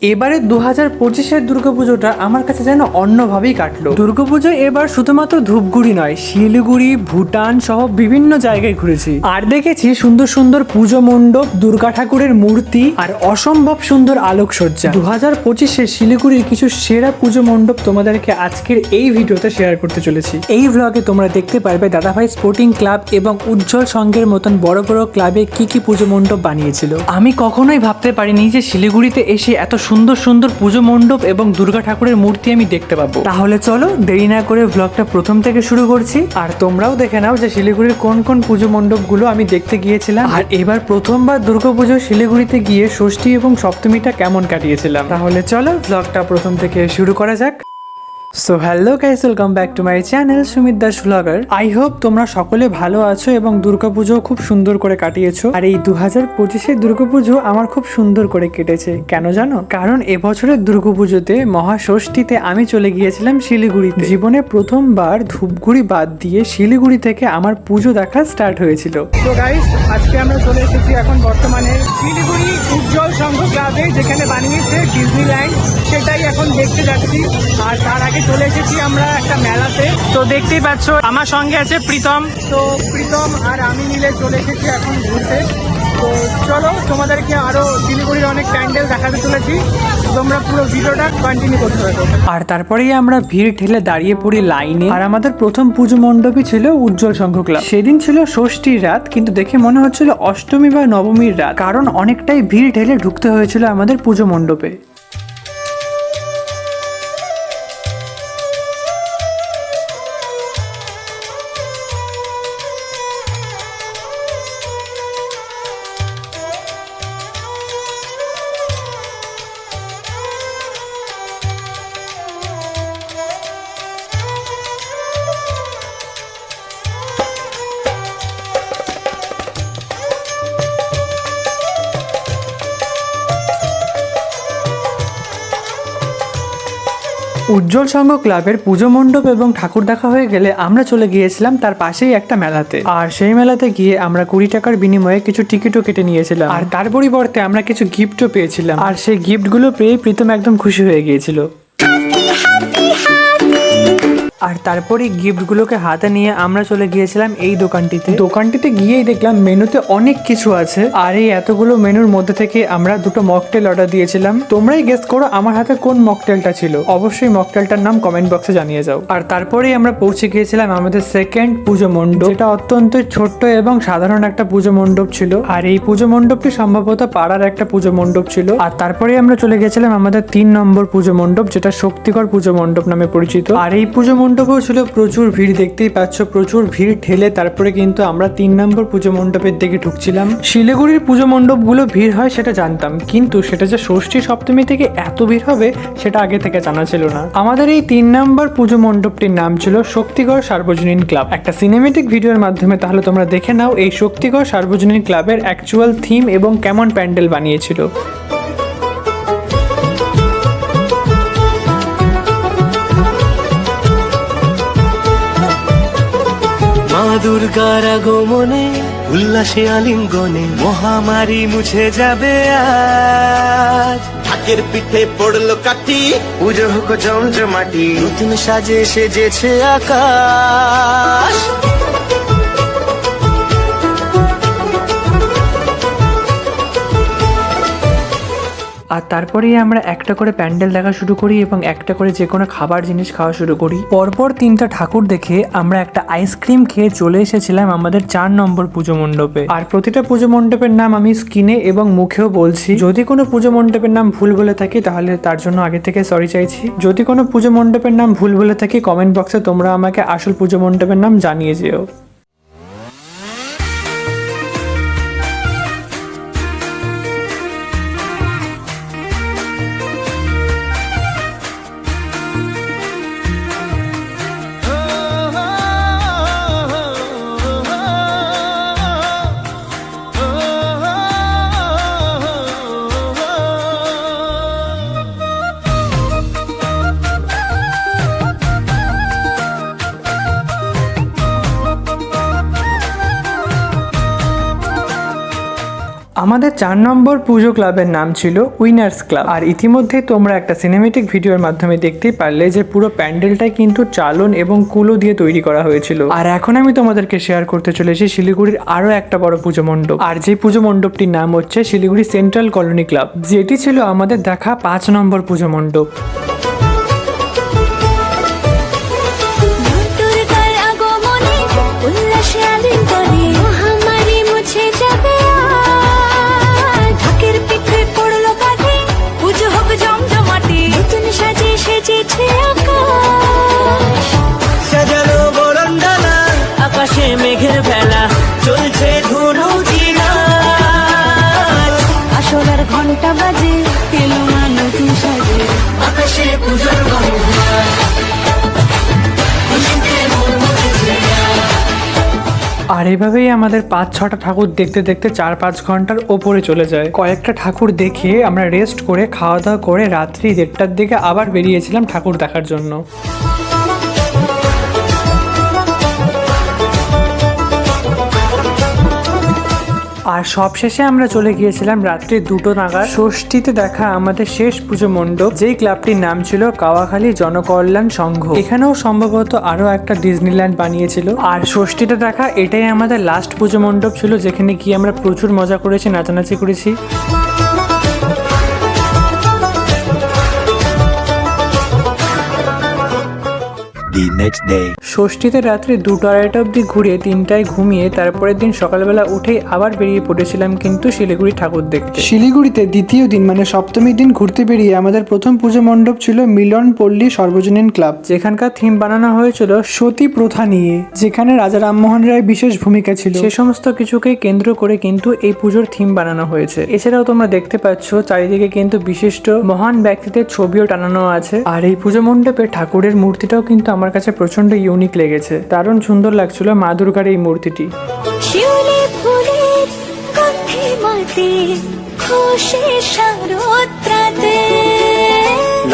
এবারে 2025-এর দুর্গাপুজোটা আমার কাছে যেন অন্যভাবেই কাটলো। দুর্গাপুজো এবার শুধুমাত্র ধূপগুড়ি নয়, শিলিগুড়ি, ভুটান সহ বিভিন্ন জায়গায় ঘুরেছি আর দেখেছি সুন্দর সুন্দর পুজো মণ্ডপ, দুর্গা ঠাকুরের মূর্তি আর অসম্ভব সুন্দর আলোকসজ্জা। 2025-এ শিলিগুড়ির কিছু সেরা পুজো মণ্ডপ তোমাদেরকে আজকের এই ভিডিওতে শেয়ার করতে চলেছি। এই ভ্লগে তোমরা দেখতে পারবে দাদাভাই স্পোর্টিং ক্লাব এবং উজ্জ্বল সংঘের মতন বড় বড় ক্লাবে কি কি পুজো মণ্ডপ বানিয়েছিল। আমি কখনোই ভাবতে পারিনি যে শিলিগুড়িতে এসে এত সুন্দর সুন্দর পুজো মণ্ডপ এবং দুর্গা ঠাকুরের মূর্তি আমি দেখতে পাবো। তাহলে চলো দেরি না করে ভ্লগটা প্রথম থেকে শুরু করছি, আর তোমরাও দেখে নাও যে শিলিগুড়ির কোন কোন পুজো মণ্ডপগুলো আমি দেখতে গিয়েছিলাম আর এবার প্রথমবার দুর্গাপুজো শিলিগুড়িতে গিয়ে ষষ্ঠী এবং সপ্তমীটা কেমন কাটিয়েছিলাম। তাহলে চলো ভ্লগটা প্রথম থেকে শুরু করা যাক। So hello guys, welcome back to my channel Sumit Das vlogger. I hope তোমরা সকলে ভালো আছো এবং দুর্গাপুজো খুব সুন্দর করে কাটিয়েছো। আর এই 2025-এর দুর্গাপুজো আমার খুব সুন্দর করে কেটেছে। কেন জানো? কারণ এবছরের দুর্গাপুজোতে মহাষষ্ঠীতে আমি চলে গিয়েছিলাম শিলিগুড়িতে। জীবনে প্রথমবার ধূপগুড়ি বাদ দিয়ে শিলিগুড়ি থেকে আমার পুজো দেখা স্টার্ট হয়েছিল। তো গাইস, আজকে আমরা চলে এসেছি এখন বর্তমানে শিলিগুড়ি উজ্জ্বল সংঘ ক্লাবে, যেখানে বানিয়েছে ডিজনিল্যান্ড, সেটাই এখন দেখতে যাচ্ছি। আর তার আগে চলে এসেছি আমরা একটা মেলাতে। তো দেখতেই পাচ্ছ আমার সঙ্গে আছে প্রীতম। তো প্রীতম আর আমি মিলে চলে এসেছি এখন ঘুরতে। তো চলো তোমাদেরকে আরো শিলিগুড়ির অনেক প্যান্ডেল দেখাতে চলেছি, তোমরা পুরো ভিডিওটা কন্টিনিউ করতে থাকো। আর তারপরেই আমরা ভিড় ঠেলে দাঁড়িয়ে পড়ি লাইনে। আর আমাদের প্রথম পুজো মণ্ডপই ছিল উজ্জ্বল সংঘ ক্লাব। সেদিন ছিল ষষ্ঠীর রাত, কিন্তু দেখে মনে হচ্ছিল অষ্টমী বা নবমীর রাত, কারণ অনেকটাই ভিড় ঠেলে ঢুকতে হয়েছিল আমাদের পুজো মণ্ডপে। উজ্জ্বল সংঘ ক্লাবের পুজো মণ্ডপ এবং ঠাকুর দেখা হয়ে গেলে আমরা চলে গিয়েছিলাম তার পাশেই একটা মেলাতে। আর সেই মেলাতে গিয়ে আমরা 20 টাকার বিনিময়ে কিছু টিকিটও কেটে নিয়েছিলাম, আর তার পরিবর্তে আমরা কিছু গিফটও পেয়েছিলাম। আর সেই গিফটগুলো পেয়ে প্রীতম একদম খুশি হয়ে গিয়েছিল। আর তারপরে গিফটগুলোকে হাতে নিয়ে আমরা চলে গিয়েছিলাম এই দোকানটিতে গিয়েই দেখলাম মেনুতে অনেক কিছু আছে। আর এই এতগুলো মেনুর মধ্যে থেকে আমরা দুটো মকটেল অর্ডার দিয়েছিলাম। তোমরাই গেস করো আমার হাতে কোন মকটেলটা ছিল। অবশ্যই মকটেলটার নাম কমেন্ট বক্সে জানিয়ে যাও। আর তারপরেই আমরা পৌঁছে গিয়েছিলাম আমাদের সেকেন্ড পুজো মণ্ডপ, যেটা অত্যন্ত ছোট্ট এবং সাধারণ একটা পুজো মণ্ডপ ছিল। আর এই পুজো মণ্ডপটি সম্ভবত পাড়ার একটা পুজো মণ্ডপ ছিল। আর তারপরে আমরা চলে গেছিলাম আমাদের 3 নম্বর পুজো মণ্ডপ, যেটা শক্তিগড় পুজো মণ্ডপ নামে পরিচিত। আর এই পুজো মণ্ডপেও ছিল প্রচুর ভিড়, দেখতেই পাচ্ছ প্রচুর ভিড় ঠেলে তারপরে কিন্তু আমরা 3 নম্বর পুজো মণ্ডপের দিকে ঢুকছিলাম। শিলিগুড়ির পুজো মণ্ডপগুলো ভিড় হয় সেটা জানতাম, কিন্তু সেটা যে ষষ্ঠী সপ্তমী থেকে এত ভিড় হবে সেটা আগে থেকে জানা ছিল না। আমাদের এই 3 নম্বর পুজো মণ্ডপটির নাম ছিল শক্তিগড় সার্বজনীন ক্লাব। একটা সিনেমেটিক ভিডিওর মাধ্যমে তাহলে তোমরা দেখে নাও এই শক্তিগড় সার্বজনীন ক্লাবের অ্যাকচুয়াল থিম এবং কেমন প্যান্ডেল বানিয়েছিল। মা দুর্গার আগমনে উল্লাসে আলিঙ্গনে মহামারী মুছে যাবে আজ। ঢাকের পিঠে পড়লো কাঠি, পুজো হোক জমজমাটি, নতুন সাজে সেজেছে আকাশ। আর তারপরেই আমরা একটা করে প্যান্ডেল দেখা শুরু করি এবং একটা করে যে কোনো খাবার জিনিস খাওয়া শুরু করি। পরপর 3টা ঠাকুর দেখে আমরা একটা আইসক্রিম খেয়ে চলে এসেছিলাম আমাদের 4 নম্বর পুজো মণ্ডপে। আর প্রতিটা পুজো মণ্ডপের নাম আমি স্ক্রিনে এবং মুখেও বলছি। যদি কোনো পুজো মণ্ডপের নাম ভুল বলে থাকি তাহলে তার জন্য আগে থেকে সরি চাইছি। যদি কোনো পুজো মণ্ডপের নাম ভুল বলে থাকি কমেন্ট বক্সে তোমরা আমাকে আসল পুজো মণ্ডপের নাম জানিয়ে যেও। আমাদের 4 নম্বর পুজো ক্লাবের নাম ছিল উইনার্স ক্লাব। আর ইতিমধ্যে তোমরা একটা সিনেমেটিক ভিডিওর মাধ্যমে দেখতেই পারলে যে পুরো প্যান্ডেলটাই কিন্তু চালন এবং কুলো দিয়ে তৈরি করা হয়েছিল। আর এখন আমি তোমাদেরকে শেয়ার করতে চলেছি শিলিগুড়ির আরো একটা বড় পুজো মণ্ডপ। আর যে পুজো মণ্ডপটির নাম হচ্ছে শিলিগুড়ি সেন্ট্রাল কলোনি ক্লাব, যেটি ছিল আমাদের দেখা 5 নম্বর পুজো মণ্ডপ। সাজানো বরণডালা, আকাশে মেঘের ভেলা, চলছে ধুনু জিনা, আসলার ঘন্টা বাজে, এলো মা নতুন সাজে, আকাশে পুজোর গন্ধ। আর এভাবেই আমাদের 5-6টা ঠাকুর দেখতে দেখতে 4-5 ঘন্টার ওপরে চলে যায়। কয়েকটা ঠাকুর দেখে আমরা রেস্ট করে খাওয়া দাওয়া করে রাত্রি 1:30টার দিকে আবার বেরিয়েছিলাম ঠাকুর দেখার জন্য। আর সবশেষে আমরা চলে গিয়েছিলাম রাত্রি 2টো নাগাদ ষষ্ঠীতে দেখা আমাদের শেষ পুজো মণ্ডপ, যেই ক্লাবটির নাম ছিল কাওয়াখালী জনকল্যাণ সংঘ। এখানেও সম্ভবত আরো একটা ডিজনিল্যান্ড বানিয়েছিল। আর ষষ্ঠীতে দেখা এটাই আমাদের লাস্ট পুজো মণ্ডপ ছিল, যেখানে গিয়ে আমরা প্রচুর মজা করেছি, নাচানাচি করেছি। ষষ্ঠীতে রাত্রি 2-2:30 অব্দি ঘুরে 3টায় ঘুমিয়ে তারপরের দিন সকালবেলা উঠেই আবার বেরিয়ে পড়েছিলাম কিন্তু শিলিগুড়ি ঠাকুর দেখতে। শিলিগুড়িতে দ্বিতীয় দিন মানে সপ্তমীর দিন ঘুরতে বেরিয়ে আমাদের প্রথম পুজো মণ্ডপ ছিল মিলন পল্লী সর্বজনীন ক্লাব, যেখানকার থিম বানানো হয়েছিল সতী প্রথা নিয়ে, যেখানে রাজা রামমোহন রায় বিশেষ ভূমিকা ছিল। সে সমস্ত কিছুকে কেন্দ্র করে কিন্তু এই পুজোর থিম বানানো হয়েছে। এছাড়াও তোমরা দেখতে পাচ্ছ চারিদিকে কিন্তু বিশিষ্ট মহান ব্যক্তিদের ছবিও টানানো আছে। আর এই পুজো মণ্ডপে ঠাকুরের মূর্তিটাও কিন্তু আমার কাছে প্রচন্ড ইউনিক লেগেছে, দারুণ সুন্দর লাগছিল মা দুর্গার এই মূর্তিটি। শিউলি ফুলের গন্ধে মাতে, খুশি শারদরাতে,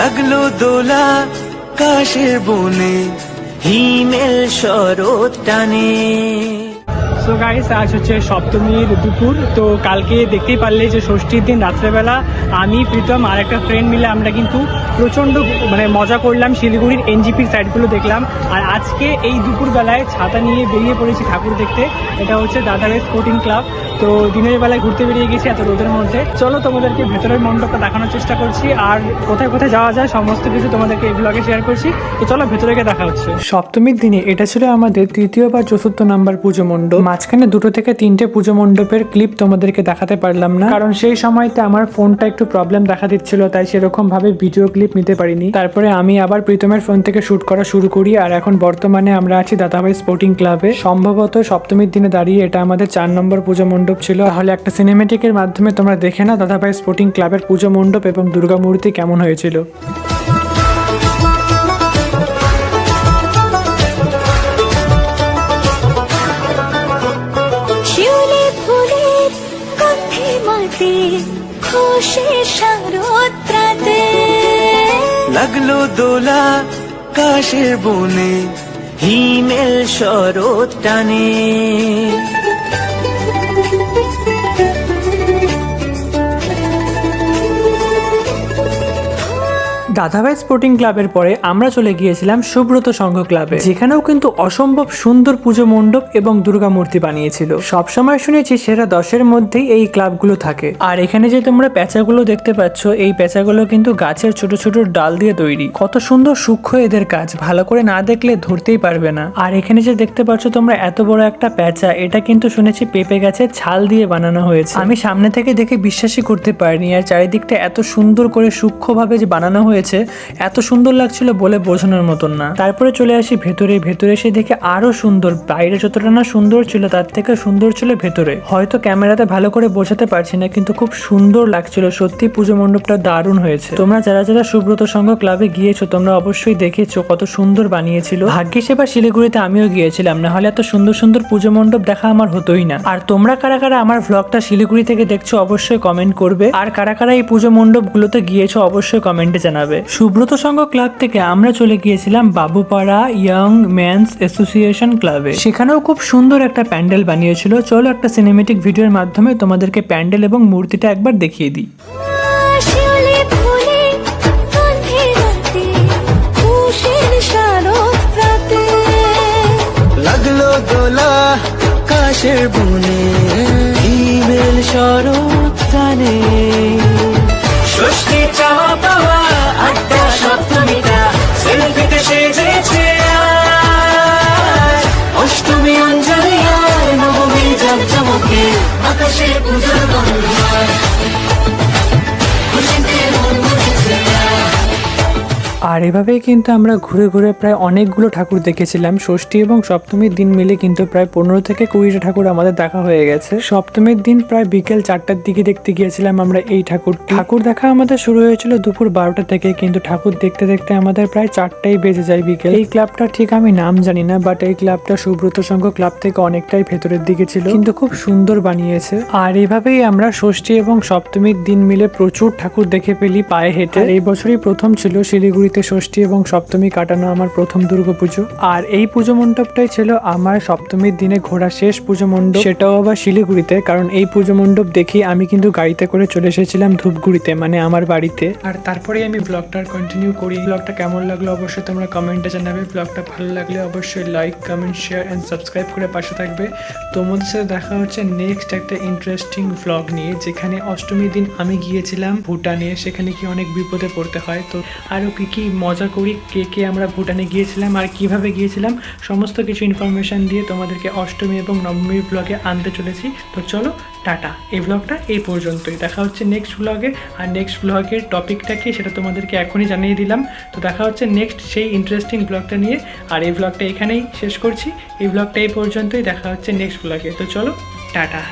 লাগলো দোলা কাশের বনে, হিমেল শরৎ টানে। সো গাইস, আজ হচ্ছে সপ্তমীর দুপুর। তো কালকে দেখতেই পারলে যে ষষ্ঠীর দিন রাত্রেবেলা আমি প্রীতম আর একটা ফ্রেন্ড মিলে আমরা কিন্তু প্রচণ্ড মজা করলাম, শিলিগুড়ির এনজিপির সাইডগুলো দেখলাম। আর আজকে এই দুপুরবেলায় ছাতা নিয়ে বেরিয়ে পড়েছি ঠাকুর দেখতে। এটা হচ্ছে দাদারের স্পোর্টিং ক্লাব। তো দিনের বেলায় ঘুরতে বেরিয়ে গেছি এত রোদের মধ্যে। চলো তোমাদেরকে ভেতরের মণ্ডপটা দেখানোর চেষ্টা করছি, আর কোথায় কোথায় যাওয়া যায় সমস্ত কিছু তোমাদেরকে এই ব্লগে শেয়ার করছি। তো চলো ভেতরে গিয়ে দেখা হচ্ছে। সপ্তমীর দিনে এটা ছিল আমাদের 3য় বা 4র্থ নাম্বার পুজো মণ্ডপ। মাঝখানে 2 থেকে 3টে পুজো মণ্ডপের ক্লিপ তোমাদেরকে দেখাতে পারলাম না, কারণ সেই সময়তে আমার ফোনটা একটু প্রবলেম দেখা দিচ্ছিল, তাই সেরকম ভাবে ভিডিও ক্লিপ নিতে পারিনি। তারপরে আমি আবার প্রীতমের ফোন থেকে শুট করা শুরু করি। আর এখন বর্তমানে আমরা আছি দাদাভাই স্পোর্টিং ক্লাবে। সম্ভবত সপ্তমীর দিনে দাঁড়িয়ে এটা আমাদের 4 নম্বর পুজো মণ্ডপ ছিল। তাহলে একটা সিনেমেটিকের মাধ্যমে তোমরা দেখে না দাদাভাই স্পোর্টিং ক্লাবের পুজো মণ্ডপ এবং দুর্গা মূর্তি কেমন হয়েছিল। খুশি শারদরাতে, লাগলো দোলা কাশের বনে, হিমেল শরৎ টানে। দাদাভাই স্পোর্টিং ক্লাবের পরে আমরা চলে গিয়েছিলাম সুব্রত সংঘ ক্লাবে, যেখানেও কিন্তু অসম্ভব সুন্দর পুজো মণ্ডপ এবং দুর্গা মূর্তি বানিয়েছিল। সবসময় শুনেছি সেরা 10-এর মধ্যেই এই ক্লাবগুলো থাকে। আর এখানে যে তোমরা প্যাঁচাগুলো দেখতে পাচ্ছ, এই প্যাঁচাগুলো কিন্তু গাছের ছোট ছোট ডাল দিয়ে তৈরি। কত সুন্দর সূক্ষ্ম এদের কাজ, ভালো করে না দেখলে ধরতেই পারবে না। আর এখানে যে দেখতে পাচ্ছ তোমরা এত বড় একটা প্যাঁচা, এটা কিন্তু শুনেছি পেঁপে গাছের ছাল দিয়ে বানানো হয়েছে। আমি সামনে থেকে দেখে বিশ্বাসই করতে পারিনি। আর চারিদিকটা এত সুন্দর করে সূক্ষ্মভাবে যে বানানো হয়েছে, এত সুন্দর লাগছিল বলে বোঝানোর মতন না। তারপরে চলে আসি ভেতরে এসে দেখে আরো সুন্দর, বাইরে যতটা না সুন্দর ছিল তার থেকে সুন্দর ছিল ভেতরে। হয়তো ক্যামেরাতে ভালো করে বোঝাতে পারছি না, কিন্তু খুব সুন্দর লাগছিল সত্যি। পুজো মণ্ডপটা দারুণ হয়েছে। তোমরা যারা যারা সুব্রত সংঘ ক্লাবে গিয়েছো তোমরা অবশ্যই দেখেছো কত সুন্দর বানিয়েছিল। ভাগ্যিস এবার শিলিগুড়িতে আমিও গিয়েছিলাম, না হলে এত সুন্দর সুন্দর পুজো মণ্ডপ দেখা আমার হতোই না। আর তোমরা কারা কারা আমার ভ্লগটা শিলিগুড়ি থেকে দেখছো অবশ্যই কমেন্ট করবে, আর কারা কারা এই পুজো মণ্ডপগুলোতে গিয়েছো অবশ্যই কমেন্টে জানাবে। হবে। সুব্রত সংঘ ক্লাব থেকে আমরা চলে গিয়েছিলাম বাবুপাড়া ইয়াং মেন্স অ্যাসোসিয়েশন ক্লাবে। সেখানেও খুব সুন্দর একটা প্যান্ডেল বানিয়েছিল। চলো একটা সিনেমেটিক ভিডিওর মাধ্যমে তোমাদেরকে প্যান্ডেল এবং মূর্তিটা একবার দেখিয়ে দিই। শিউলি ফুলে গন্ধে রাতে উষের শারদ প্রাতে লাগলো দোলা কাশের বনে হিমেল শরৎ টানে ষষ্ঠী চাওয়া পাওয়া আড্ডা সপ্তমীটা সেলফিতে সেজেছে আজ। অষ্টমী অঞ্জলি আর নবমী জাঁকজমকে আকাশে পুজোর বন্ধন খুশিতে মন মুছেছে আজ। আর এভাবেই কিন্তু আমরা ঘুরে ঘুরে প্রায় অনেকগুলো ঠাকুর দেখেছিলাম। ষষ্ঠী এবং সপ্তমীর দিন মিলে কিন্তু প্রায় 15 থেকে 20টা ঠাকুর আমাদের দেখা হয়ে গেছে। সপ্তমীর দিন প্রায় বিকেল 4টার দিকে দেখতে গিয়েছিলাম আমরা এই ঠাকুর দেখা আমাদের শুরু হয়েছিল দুপুর 12টা থেকে, কিন্তু ঠাকুর দেখতে দেখতে আমাদের প্রায় 4টাই বেজে যায় বিকেল। এই ক্লাবটা ঠিক আমি নাম জানি না, বাট এই ক্লাবটা সুব্রত সংঘ ক্লাব থেকে অনেকটাই ভেতরের দিকে ছিল, কিন্তু খুব সুন্দর বানিয়েছে। আর এভাবেই আমরা ষষ্ঠী এবং সপ্তমীর দিন মিলে প্রচুর ঠাকুর দেখে ফেলি পায়ে হেঁটে। এই বছরই প্রথম ছিল শিলিগুড়িতে ষষ্ঠী এবং সপ্তমী কাটানো আমার প্রথম দুর্গাপুজো। আর এই পুজো মণ্ডপটাই ছিল আমার সপ্তমীর দিনে ঘোরা শেষ পুজো মণ্ডপ, সেটাও আবার শিলিগুড়িতে। কারণ এই পুজো মণ্ডপ দেখি আমি কিন্তু গাড়িতে করে চলে এসেছিলাম ধূপগুড়িতে, মানে আমার বাড়িতে। আর তারপরে আমি ব্লগটা কন্টিনিউ করি। ব্লগটা কেমন লাগলো অবশ্যই তোমরা কমেন্টে জানাবে। ব্লগটা ভালো লাগলে অবশ্যই like, comment, share and subscribe করে পাশে থাকবে। তোমাদের সাথে দেখা হচ্ছে নেক্সট একটা ইন্টারেস্টিং ব্লগ নিয়ে, যেখানে অষ্টমীর দিন আমি গিয়েছিলাম ভুটানে। সেখানে কি অনেক বিপদে পড়তে হয়, তো আরও কি মজা করি, কে আমরা ভুটানে গিয়েছিলাম আর কিভাবে গিয়েছিলাম, সমস্ত কিছু ইনফরমেশন দিয়ে তোমাদেরকে অষ্টমী এবং নবমীর ব্লগে আনতে চলেছি। তো চলো টাটা, এই ব্লগটা এই পর্যন্তই। দেখা হচ্ছে নেক্সট ব্লগে। আর নেক্সট ব্লগের টপিকটা কি সেটা তোমাদেরকে এখনই জানিয়ে দিলাম। তো দেখা হচ্ছে নেক্সট সেই ইন্টারেস্টিং ব্লগটা নিয়ে। আর এই ব্লগটা এখানেই শেষ করছি। এই ব্লগটা এই পর্যন্তই, দেখা হচ্ছে নেক্সট ব্লগে। তো চলো টাটা।